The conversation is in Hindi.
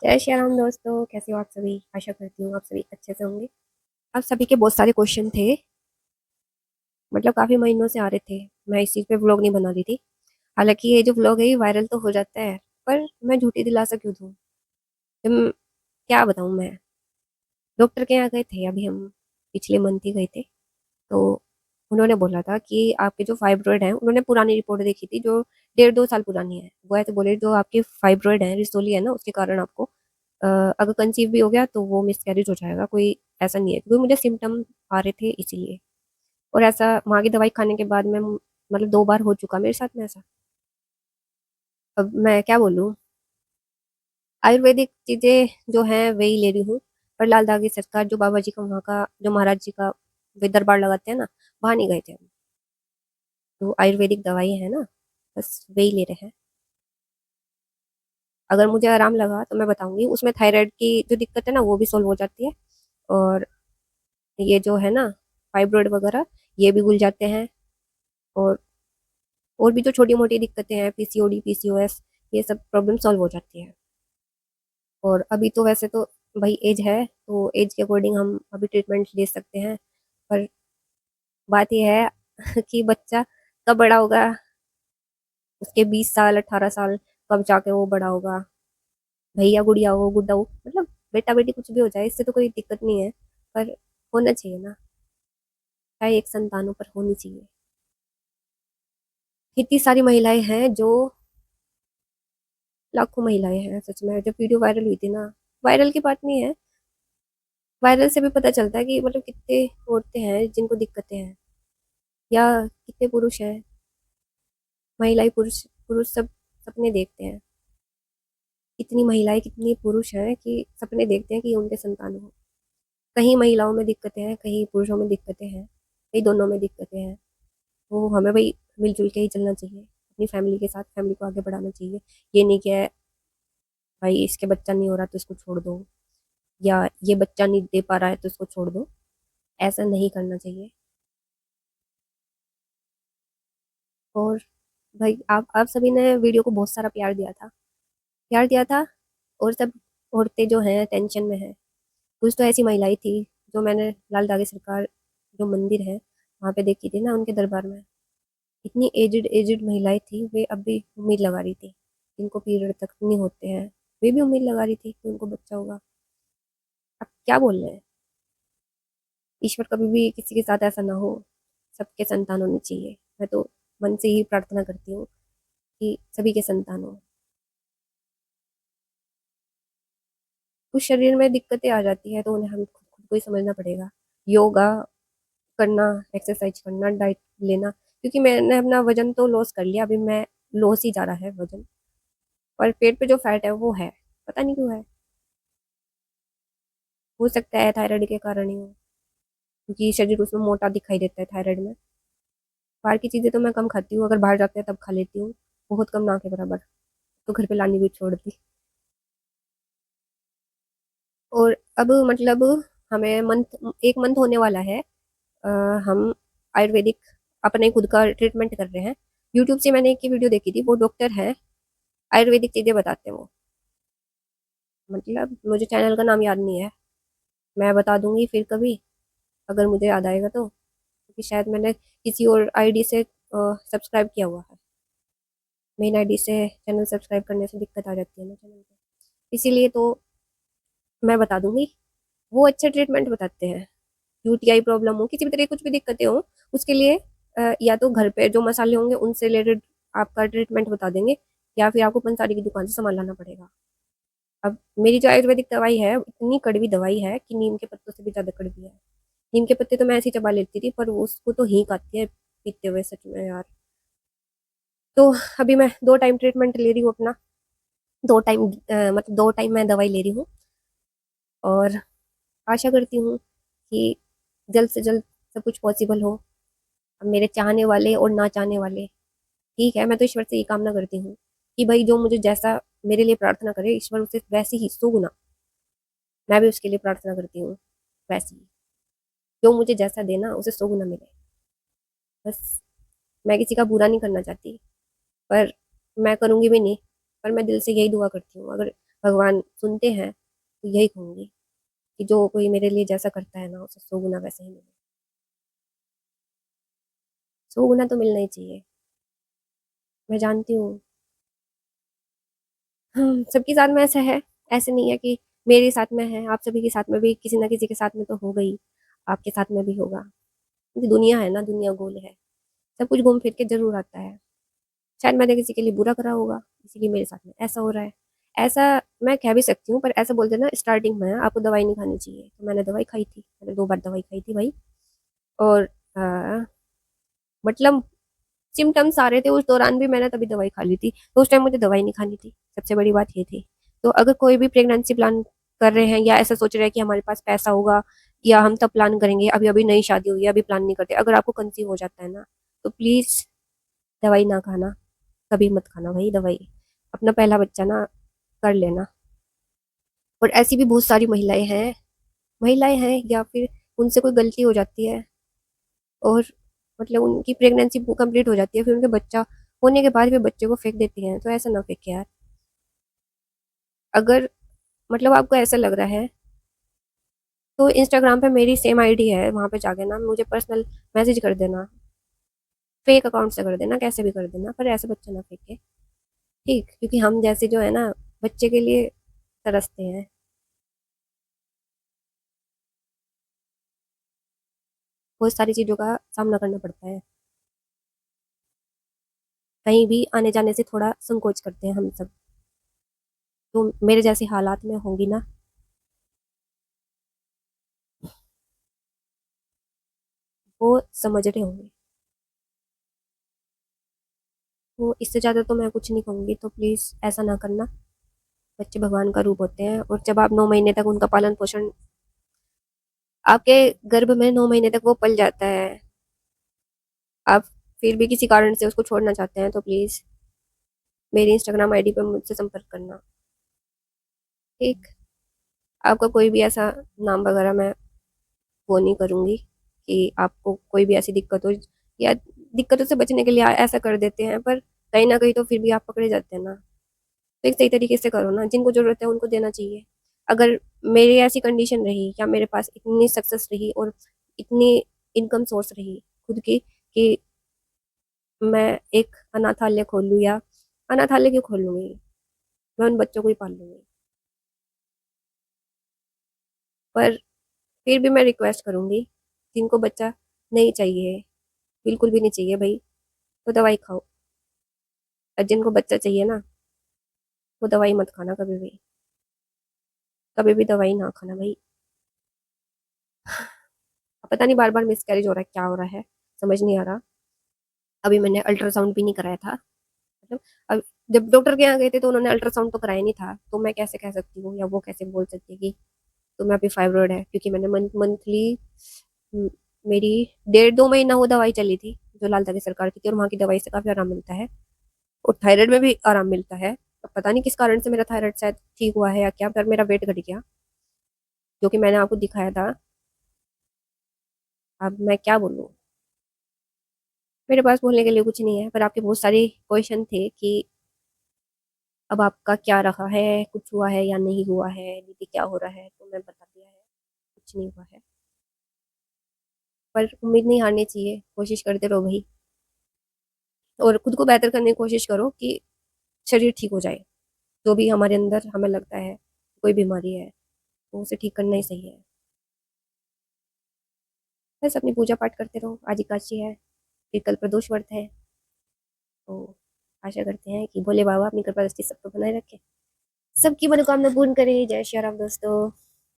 जय श्री राम दोस्तों, कैसे हो आप सभी। आशा करती हूँ आप सभी अच्छे से होंगे। आप सभी के बहुत सारे क्वेश्चन थे, मतलब काफी महीनों से आ रहे थे। मैं इस चीज पे व्लॉग नहीं बना रही थी। हालांकि ये जो व्लॉग है ये वायरल तो हो जाता है, पर मैं झूठी दिलासा क्यों दूँ। जब क्या बताऊँ मैं, डॉक्टर के यहाँ गए थे अभी हम, पिछले मंथ ही गए थे। तो उन्होंने बोला था कि आपके जो फाइब्रॉइड हैं, उन्होंने पुरानी रिपोर्ट देखी थी जो 1.5-2 साल पुरानी है। वो ऐसे बोले जो आपके फाइब्रॉइड है, रिसोली है ना, उसके कारण आपको अगर कंसीव भी हो गया तो वो मिसकैरेज हो जाएगा। कोई ऐसा नहीं है, क्योंकि मुझे सिम्टम आ रहे थे इसीलिए। और ऐसा वहाँ की दवाई खाने के बाद में मतलब 2 बार हो चुका मेरे साथ में ऐसा। अब मैं क्या बोलूँ। आयुर्वेदिक चीजें जो हैं वही ले रही हूँ। पर लाल दागी सरकार जो बाबा जी का, वहाँ का जो महाराज जी का वे दरबार लगाते हैं ना, वहाँ नहीं गए थे हम। तो आयुर्वेदिक दवाई है ना, बस वही ले रहे हैं। अगर मुझे आराम लगा तो मैं बताऊंगी। उसमें थायराइड की जो दिक्कत है ना वो भी सोल्व हो जाती है। और ये जो है ना, फाइब्रोइड वगैरह, ये भी घुल जाते हैं। और और भी जो छोटी मोटी दिक्कतें हैं, पीसीओडी, पीसीओएस, ये सब प्रॉब्लम सॉल्व हो जाती है। और अभी तो वैसे तो भाई एज है, तो एज के अकॉर्डिंग हम अभी ट्रीटमेंट ले सकते हैं। पर बात यह है कि बच्चा कब बड़ा होगा, उसके 20 साल 18 साल, कब जाके वो बड़ा होगा। भैया गुड़िया हो, गुड्डा हो, मतलब बेटा बेटी कुछ भी हो जाए, इससे तो कोई दिक्कत नहीं है। पर होना चाहिए ना, चाहे एक संतानों पर होनी चाहिए। कितनी सारी महिलाएं हैं जो, लाखों महिलाएं हैं सच में। जब वीडियो वायरल हुई थी ना, वायरल की बात नहीं है, वायरल से भी पता चलता है कि मतलब कितने औरतें हैं जिनको दिक्कतें हैं, या कितने पुरुष हैं। महिलाएं पुरुष पुरुष सब सपने देखते हैं। कितनी महिलाएं कितनी पुरुष हैं कि सपने देखते हैं कि उनके संतान हो। कहीं महिलाओं में दिक्कतें हैं, कहीं पुरुषों में दिक्कतें हैं, कहीं दोनों में दिक्कतें हैं। तो हमें भाई मिलजुल के ही चलना चाहिए, अपनी फैमिली के साथ फैमिली को आगे बढ़ाना चाहिए। ये नहीं कि भाई इसके बच्चा नहीं हो रहा तो इसको छोड़ दो, या ये बच्चा नहीं दे पा रहा है तो इसको छोड़ दो। ऐसा नहीं करना चाहिए। और भाई आप सभी ने वीडियो को बहुत सारा प्यार दिया था, प्यार दिया था। और सब औरतें जो हैं टेंशन में हैं। कुछ तो ऐसी महिलाएं थी जो मैंने लाल दागे सरकार जो मंदिर है वहां पे देखी थी ना, उनके दरबार में इतनी एजिड एजिड महिलाएं थी, वे अब भी उम्मीद लगा रही थी। जिनको पीरियड तक नहीं होते हैं, वे भी उम्मीद लगा रही थी कि उनको बच्चा होगा। अब क्या बोल रहे हैं। ईश्वर कभी भी किसी के साथ ऐसा ना हो, सबके संतान होने चाहिए। मैं तो मन से ही प्रार्थना करती हूँ कि सभी के संतान हो। कुछ शरीर में दिक्कतें आ जाती है तो उन्हें हम खुद खुद को ही समझना पड़ेगा। योगा करना, एक्सरसाइज करना, डाइट लेना। क्योंकि मैंने अपना वजन तो लॉस कर लिया, अभी मैं लॉस ही जा रहा है वजन। और पेट पे जो फैट है वो है, पता नहीं क्यों है। हो सकता है थायराइड के कारण ही हो, क्योंकि शरीर उसमें मोटा दिखाई देता है थायराइड में। बाहर की चीजें तो मैं कम खाती हूँ, अगर बाहर जाते हैं तब खा लेती हूँ, बहुत कम, ना के बराबर। तो घर पे लानी भी छोड़ दी। और अब मतलब हमें मंथ, 1 मंथ होने वाला है। अ, हम आयुर्वेदिक अपने खुद का ट्रीटमेंट कर रहे हैं। यूट्यूब से मैंने एक की वीडियो देखी थी, वो डॉक्टर है, आयुर्वेदिक चीजें बताते हैं वो। मतलब मुझे चैनल का नाम याद नहीं है, मैं बता दूंगी फिर कभी, अगर मुझे याद आएगा तो। क्योंकि शायद मैंने किसी और आईडी से सब्सक्राइब किया हुआ है। मेन आईडी से चैनल सब्सक्राइब करने से दिक्कत आ जाती है ना चैनल पे, इसीलिए तो मैं बता दूंगी। वो अच्छे ट्रीटमेंट बताते हैं। यूटीआई प्रॉब्लम हो, किसी भी तरह की कुछ भी दिक्कतें हो, उसके लिए या तो घर पे जो मसाले होंगे उनसे रिलेटेड आपका ट्रीटमेंट बता देंगे, या फिर आपको पंसारी की दुकान से सामान लाना पड़ेगा। अब मेरी जो आयुर्वेदिक दवाई है इतनी कड़वी दवाई है कि नीम के पत्तों से भी ज्यादा कड़वी है। नीम के पत्ते तो मैं ऐसे ही चबा लेती थी, पर वो उसको तो हींग आती है पीते हुए, सच में यार। तो अभी मैं 2 टाइम ट्रीटमेंट ले रही हूँ अपना। 2 टाइम, मतलब 2 टाइम मैं दवाई ले रही हूँ। और आशा करती हूँ कि जल्द से जल्द सब कुछ पॉसिबल हो। अब मेरे चाहने वाले और ना चाहने वाले, ठीक है, मैं तो ईश्वर से ये कामना करती हूँ कि भाई जो मुझे जैसा मेरे लिए प्रार्थना करे, ईश्वर उसे वैसे ही 100 गुना, मैं भी उसके लिए प्रार्थना करती हूँ वैसे ही। जो मुझे जैसा देना उसे 100 गुना मिले। बस, मैं किसी का बुरा नहीं करना चाहती, पर मैं करूँगी भी नहीं। पर मैं दिल से यही दुआ करती हूँ, अगर भगवान सुनते हैं, तो यही कहूँगी कि जो कोई मेरे लिए जैसा करता है ना, उसे 100 गुना वैसे ही मिले। 100 गुना तो मिलना ही चाहिए। मैं जानती हूँ। सबके साथ में ऐसा है, ऐसे नहीं है कि मेरे साथ में है, आप सभी के साथ में भी किसी ना किसी के साथ में तो होगा ही, आपके साथ में भी होगा। क्योंकि दुनिया है ना, दुनिया गोल है, सब कुछ घूम फिर के ज़रूर आता है। शायद मैंने किसी के लिए बुरा करा होगा, इसीलिए मेरे साथ में ऐसा हो रहा है। ऐसा मैं कह भी सकती हूँ, पर ऐसा बोलते हैं ना स्टार्टिंग में आपको दवाई नहीं खानी चाहिए, तो मैंने दवाई खाई थी, मैंने 2 बार दवाई खाई थी भाई। और मतलब सिम्पटम्स आ रहे थे उस दौरान भी मैंने तभी दवाई खा ली थी, तो उस टाइम मुझे दवाई नहीं खानी थी, सबसे बड़ी बात ये थी। तो अगर कोई भी प्रेगनेंसी प्लान कर रहे हैं या ऐसा सोच रहे हैं कि हमारे पास पैसा होगा या हम तब प्लान करेंगे, अभी अभी नई शादी हुई है अभी प्लान नहीं करते, अगर आपको कंसीव हो जाता है ना, तो प्लीज़ दवाई ना खाना, कभी मत खाना भाई दवाई। अपना पहला बच्चा ना कर लेना। और ऐसी भी बहुत सारी महिलाएं हैं या फिर उनसे कोई गलती हो जाती है और मतलब उनकी प्रेगनेंसी कंप्लीट हो जाती है, फिर उनके बच्चा होने के बाद भी बच्चे को फेंक देती हैं, तो ऐसा ना फेंके यार। अगर मतलब आपको ऐसा लग रहा है, तो इंस्टाग्राम पे मेरी सेम आईडी है, वहां पे जाके ना मुझे पर्सनल मैसेज कर देना, फेक अकाउंट से कर देना, कैसे भी कर देना, पर ऐसे बच्चा ना फेंके, ठीक? क्योंकि हम जैसे जो है ना बच्चे के लिए तरसते हैं। बहुत सारी चीजों का सामना करना पड़ता है, कहीं भी आने जाने से थोड़ा संकोच करते हैं हम सब। तो मेरे जैसी हालात में होंगी ना, वो समझ रहे होंगे। तो इससे ज़्यादा तो मैं कुछ नहीं कहूँगी, तो प्लीज़ ऐसा ना करना। बच्चे भगवान का रूप होते हैं, और जब आप 9 महीने तक उनका पालन पोषण, आपके गर्भ में 9 महीने तक वो पल जाता है, आप फिर भी किसी कारण से उसको छोड़ना चाहते हैं, तो प्लीज़ मेरी इंस्टाग्राम आईडी पर मुझसे संपर्क करना, ठीक? आपका कोई भी ऐसा नाम वगैरह मैं वो नहीं करूँगी कि आपको कोई भी ऐसी दिक्कत हो, या दिक्कतों से बचने के लिए ऐसा कर देते हैं, पर कहीं ना कहीं तो फिर भी आप पकड़े जाते हैं ना। तो एक सही तरीके से करो ना, जिनको ज़रूरत है उनको देना चाहिए। अगर मेरी ऐसी कंडीशन रही या मेरे पास इतनी सक्सेस रही और इतनी इनकम सोर्स रही खुद की, कि मैं एक अनाथालय खोल लूँ, या अनाथालय क्यों खोल लूँगी, मैं उन बच्चों को ही पाल लूँगी। पर फिर भी मैं रिक्वेस्ट करूँगी, जिनको बच्चा नहीं चाहिए, बिल्कुल भी नहीं चाहिए भाई, तो दवाई खाओ। और जिनको बच्चा चाहिए ना, वो दवाई मत खाना कभी भी, कभी भी दवाई ना खाना भाई। पता नहीं बार बार मिसकैरेज हो रहा है, क्या हो रहा है, समझ नहीं आ रहा। अभी मैंने अल्ट्रासाउंड भी नहीं कराया था, मतलब अब जब डॉक्टर के यहाँ गए थे तो उन्होंने अल्ट्रासाउंड तो कराया नहीं था, तो मैं कैसे कह सकती हूँ या वो कैसे बोल सकती है कि तुम्हें अभी फाइब्रॉइड है, क्योंकि मैंने मंथली मेरी 1.5-2 महीना वो दवाई चली थी जो लाल की सरकार की थी, और वहाँ की दवाई से काफी आराम मिलता है, और थायराइड में भी आराम मिलता है। अब पता नहीं किस कारण से मेरा थायराइड शायद ठीक हुआ है या क्या, पर मेरा वेट घट गया, जो कि मैंने आपको दिखाया था। अब मैं क्या बोलूँ, मेरे पास बोलने के लिए कुछ नहीं है, पर आपके बहुत सारे क्वेश्चन थे कि अब आपका क्या रहा है, कुछ हुआ है या नहीं हुआ है, दीदी क्या हो रहा है, तो मैं बता दिया है, कुछ नहीं हुआ है। पर उम्मीद नहीं हारनी चाहिए, कोशिश करते रहो भाई, और खुद को बेहतर करने की कोशिश करो कि शरीर ठीक हो जाए। जो भी हमारे अंदर हमें लगता है कोई बीमारी है, तो उसे ठीक करना ही सही है। बस अपनी पूजा पाठ करते रहो, आज एकादशी है, फिर कल प्रदोष व्रत है, तो आशा करते हैं कि भोले बाबा अपनी कृपा दृष्टि सब पर बनाए रखे, सबकी मनोकामना पूर्ण करे। जय श्री राम दोस्तों।